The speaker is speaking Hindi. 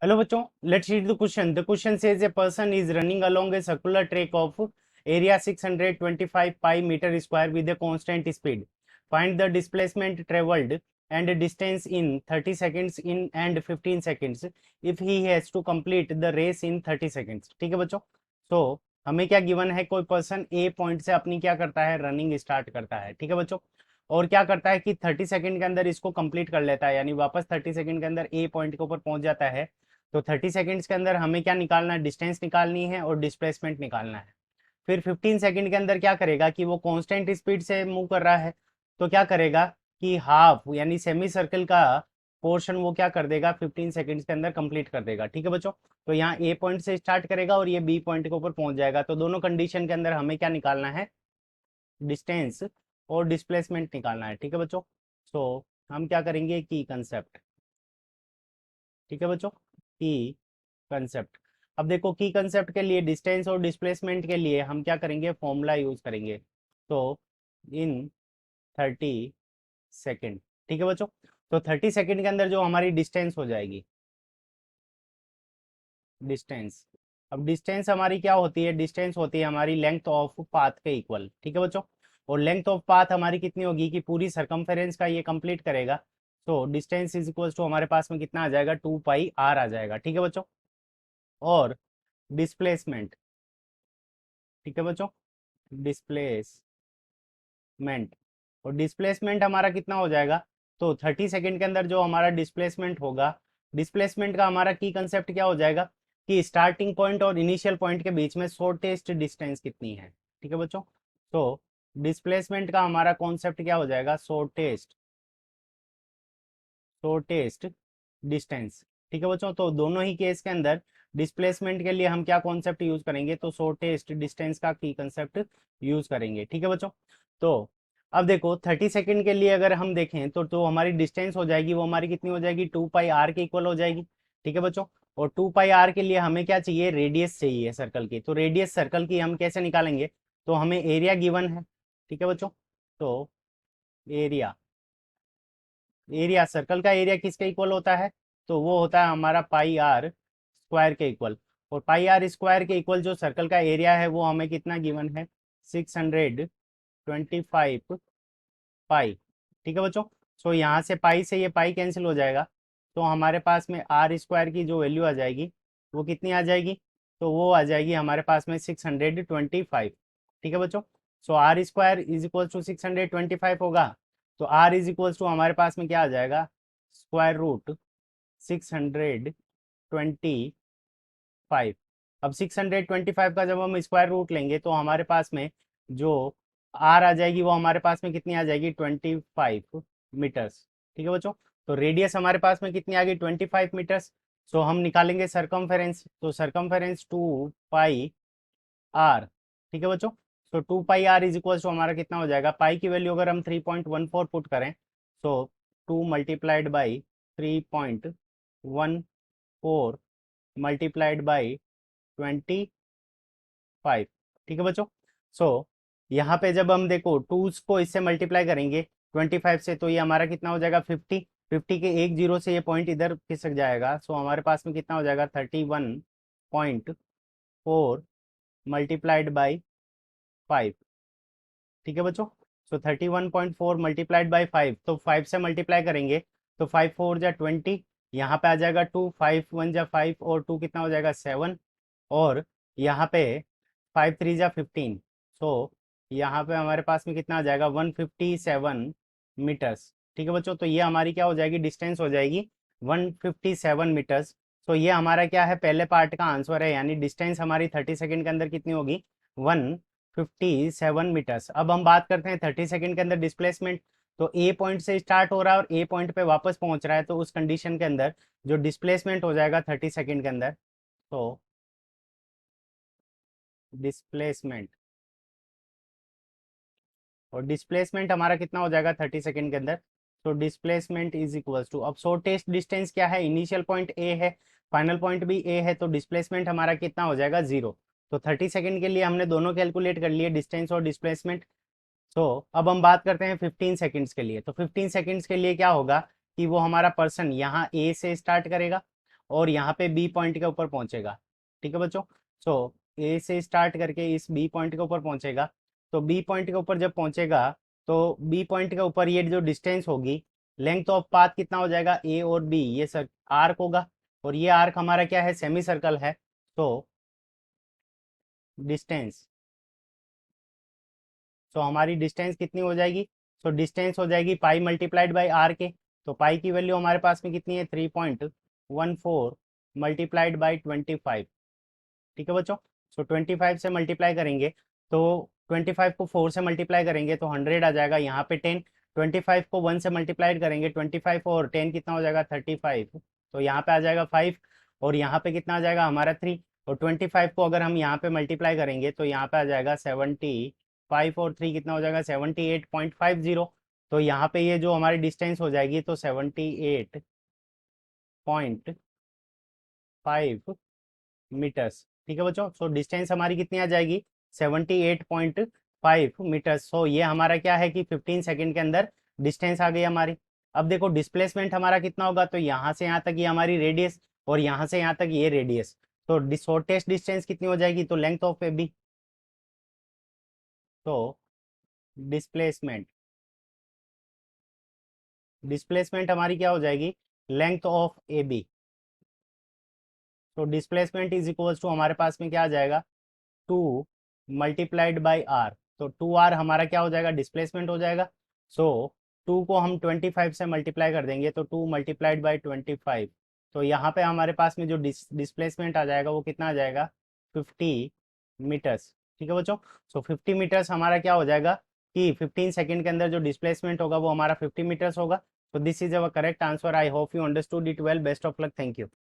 Hello बच्चों, let's read the question. The question says a person is running along a circular track of area 625 pi meter square with a constant speed. Find the displacement traveled and distance in 30 seconds in and 15 seconds if he has to complete the race in 30 seconds. ठीक है बच्चों, तो हमें क्या गिवन है, कोई पर्सन ए पॉइंट से अपनी क्या करता है, रनिंग स्टार्ट करता है। ठीक है बच्चों, और क्या करता है कि 30 सेकंड के अंदर इसको कंप्लीट कर लेता है, यानी वापस 30 सेकंड के अंदर ए पॉइंट के ऊपर पहुंच जाता है। तो 30 सेकंड्स के अंदर हमें क्या निकालना है, डिस्टेंस निकालनी है और डिस्प्लेसमेंट निकालना है। फिर 15 सेकंड के अंदर क्या करेगा कि वो कांस्टेंट स्पीड से मूव कर रहा है, तो क्या करेगा कि हाफ यानी सेमी सर्कल का पोर्शन वो क्या कर देगा, 15 सेकंड्स के अंदर कंप्लीट कर देगा। ठीक है बच्चों, तो यहाँ ए पॉइंट से स्टार्ट करेगा और ये बी पॉइंट के ऊपर पहुंच जाएगा। तो दोनों कंडीशन के अंदर हमें क्या निकालना है, डिस्टेंस और डिस्प्लेसमेंट निकालना है। ठीक है बच्चों, तो हम क्या करेंगे, की कंसेप्ट। ठीक है बच्चों, की कंसेप्ट। अब देखो, की कंसेप्ट के लिए डिस्टेंस और डिस्प्लेसमेंट के लिए हम क्या करेंगे, फॉर्मूला यूज करेंगे। तो इन 30 सेकेंड, ठीक है बच्चों, तो 30 सेकेंड के अंदर जो हमारी डिस्टेंस हो जाएगी, डिस्टेंस। अब डिस्टेंस हमारी क्या होती है, डिस्टेंस होती है हमारी लेंथ ऑफ पाथ के इक्वल। ठीक है बच्चों, और लेंथ ऑफ पाथ हमारी कितनी होगी कि पूरी सरकमफेरेंस का ये कंप्लीट करेगा। तो डिस्टेंस इज इक्वल टू हमारे पास में कितना आ जाएगा, 2 पाई आर आ जाएगा। ठीक है बच्चों, और डिस्प्लेसमेंट, ठीक है बच्चों, डिस्प्लेसमेंट, और डिस्प्लेसमेंट हमारा कितना हो जाएगा, तो 30 सेकंड के अंदर जो हमारा डिस्प्लेसमेंट होगा, डिस्प्लेसमेंट का हमारा की कंसेप्ट क्या हो जाएगा कि स्टार्टिंग पॉइंट और इनिशियल पॉइंट के बीच में शॉर्टेस्ट डिस्टेंस कितनी है। ठीक है बच्चों, तो डिस्प्लेसमेंट का हमारा कॉन्सेप्ट क्या हो जाएगा, शॉर्टेस्ट शॉर्टेस्ट डिस्टेंस। ठीक है बच्चों, तो दोनों ही केस के अंदर डिस्प्लेसमेंट के लिए हम क्या कॉन्सेप्ट यूज करेंगे, तो शॉर्टेस्ट डिस्टेंस का की कंसेप्ट यूज करेंगे। ठीक है बच्चों, तो अब देखो 30 सेकंड के लिए अगर हम देखें तो हमारी डिस्टेंस हो जाएगी, वो हमारी कितनी हो जाएगी, 2 पाई आर के इक्वल हो जाएगी। ठीक है बच्चों, और 2 पाई आर के लिए हमें क्या चाहिए, रेडियस चाहिए सर्कल की। तो रेडियस सर्कल की हम कैसे निकालेंगे, तो हमें एरिया गिवन है। ठीक है बच्चों, तो एरिया, एरिया सर्कल का एरिया किसके इक्वल होता है, तो वो होता है हमारा पाई आर स्क्वायर के इक्वल। और पाई आर स्क्वायर के इक्वल जो सर्कल का एरिया है वो हमें कितना गिवन है, 625 पाई। ठीक है बच्चों, सो यहाँ से पाई से ये पाई कैंसिल हो जाएगा, तो हमारे पास में आर स्क्वायर की जो वैल्यू आ जाएगी वो कितनी आ जाएगी, तो वो आ जाएगी हमारे पास में 625। ठीक है बच्चों, so r square is equal to 625 होगा, तो आर इज इक्वल टू हमारे पास में क्या आ जाएगा, स्क्वायर रूट 625। अब 625 का जब हम स्क्वायर रूट लेंगे तो हमारे पास में जो आर आ जाएगी वो हमारे पास में कितनी आ जाएगी, 25 मीटर्स। ठीक है बच्चों, तो रेडियस हमारे पास में कितनी आ गई, 25 मीटर्स। सो हम निकालेंगे सरकमफेरेंस, तो सरकमफेरेंस 2 पाई आर। ठीक है बच्चों, तो 2 पाई आर इज इक्वल टू हमारा कितना हो जाएगा, पाई की वैल्यू अगर हम 3.14 पुट करें, तो 2 मल्टीप्लाइड बाई 3.14 मल्टीप्लाइड बाई 25। ठीक है बच्चों, सो यहाँ पे जब हम देखो टू को इससे मल्टीप्लाई करेंगे 25 से, तो ये हमारा कितना हो जाएगा, 50। 50 के एक जीरो से ये पॉइंट इधर खिसक जाएगा, सो हमारे पास में कितना हो जाएगा, 31.4 मल्टीप्लाइड बाई 5। ठीक है बच्चों, सो 31.4 मल्टीप्लाइड बाई 5, तो 5 से मल्टीप्लाई करेंगे तो 5 4 जा 20, यहाँ पे आ जाएगा 2, 5 1 जा 5 और 2 कितना हो जाएगा, 7। और यहाँ पे 5 3 जा 15, सो यहाँ पे हमारे पास में कितना आ जाएगा, 157 मीटर्स। ठीक है बच्चों, तो ये हमारी क्या हो जाएगी, डिस्टेंस हो जाएगी 157 मीटर्स। तो ये हमारा क्या है, पहले पार्ट का आंसर है, यानी डिस्टेंस हमारी 30 सेकंड के अंदर कितनी होगी, 157 मीटर्स। अब हम बात करते हैं 30 सेकंड के अंदर डिस्प्लेसमेंट। तो ए पॉइंट से स्टार्ट हो रहा है और ए पॉइंट पे वापस पहुंच रहा है, तो उस कंडीशन के अंदर जो डिस्प्लेसमेंट हो जाएगा 30 सेकंड के अंदर, तो डिस्प्लेसमेंट, और डिस्प्लेसमेंट हमारा कितना हो जाएगा 30 सेकंड के अंदर, तो डिस्प्लेसमेंट इज इक्वल टू, अब शॉर्टेस्ट डिस्टेंस क्या है, इनिशियल पॉइंट ए है, फाइनल पॉइंट भी ए है, तो डिस्प्लेसमेंट हमारा कितना हो जाएगा, 0। तो 30 सेकंड के लिए हमने दोनों कैलकुलेट कर लिए, डिस्टेंस और डिस्प्लेसमेंट। तो अब हम बात करते हैं 15 सेकंड्स के लिए। तो 15 सेकंड्स के लिए क्या होगा कि वो हमारा पर्सन यहाँ ए से स्टार्ट करेगा और यहाँ पे बी पॉइंट के ऊपर पहुंचेगा। ठीक है बच्चों। सो ए से स्टार्ट करके इस बी पॉइंट के ऊपर पहुंचेगा। तो बी पॉइंट के ऊपर जब पहुंचेगा तो बी पॉइंट के ऊपर ये जो डिस्टेंस होगी, लेंथ ऑफ पाथ कितना हो जाएगा, ए और बी, ये सर आर्क होगा। और ये आर्क हमारा क्या है, सेमी सर्कल है। तो डिस्टेंस, सो हमारी डिस्टेंस कितनी हो जाएगी, सो डिस्टेंस हो जाएगी पाई मल्टीप्लाइड बाई आर के। तो पाई की वैल्यू हमारे पास में कितनी है, 3.14 मल्टीप्लाइड बाई 25। ठीक है बच्चों। सो 25 से मल्टीप्लाई करेंगे तो 25 को 4 से मल्टीप्लाई करेंगे तो 100 आ जाएगा। यहाँ पे 10, 25 को 1 से मल्टीप्लाई करेंगे, 25 और 10 कितना हो जाएगा, 35। तो यहाँ पे आ जाएगा 5 और यहाँ पे कितना आ जाएगा हमारा 3। और 25 को अगर हम यहाँ पे मल्टीप्लाई करेंगे तो यहाँ पे आ जाएगा 75 और 3 कितना हो जाएगा, 78.50। तो यहाँ पे ये जो हमारी डिस्टेंस हो जाएगी तो 78.5 मीटर्स। ठीक है बच्चों। सो डिस्टेंस हमारी कितनी आ जाएगी, 78.5 मीटर्स। सो ये हमारा क्या है कि 15 सेकंड के अंदर डिस्टेंस आ गई हमारी। अब देखो डिस्प्लेसमेंट हमारा कितना होगा, तो यहाँ से यहाँ तक ये हमारी रेडियस और यहाँ से यहाँ तक ये रेडियस। तो शॉर्टेस्ट डिस्टेंस कितनी हो जाएगी, तो लेंथ ऑफ ए बी। तो डिस्प्लेसमेंट, डिस्प्लेसमेंट हमारी क्या हो जाएगी, लेंथ ऑफ ए बी। तो डिस्प्लेसमेंट इज इक्वल्स टू हमारे पास में क्या आ जाएगा, 2 मल्टीप्लाइड बाई आर। तो 2r हमारा क्या हो जाएगा, डिस्प्लेसमेंट हो जाएगा। सो 2 को हम 25 से मल्टीप्लाई कर देंगे तो 2 मल्टीप्लाइड बाई 25। तो यहाँ पे हमारे पास में जो डिस्प्लेसमेंट आ जाएगा वो कितना आ जाएगा, 50 मीटर्स। ठीक है बच्चों। सो 50 मीटर्स हमारा क्या हो जाएगा कि 15 सेकंड के अंदर जो डिस्प्लेसमेंट होगा वो हमारा 50 मीटर्स होगा। तो this is our correct answer. I hope you understood it well. Best of luck. Thank you.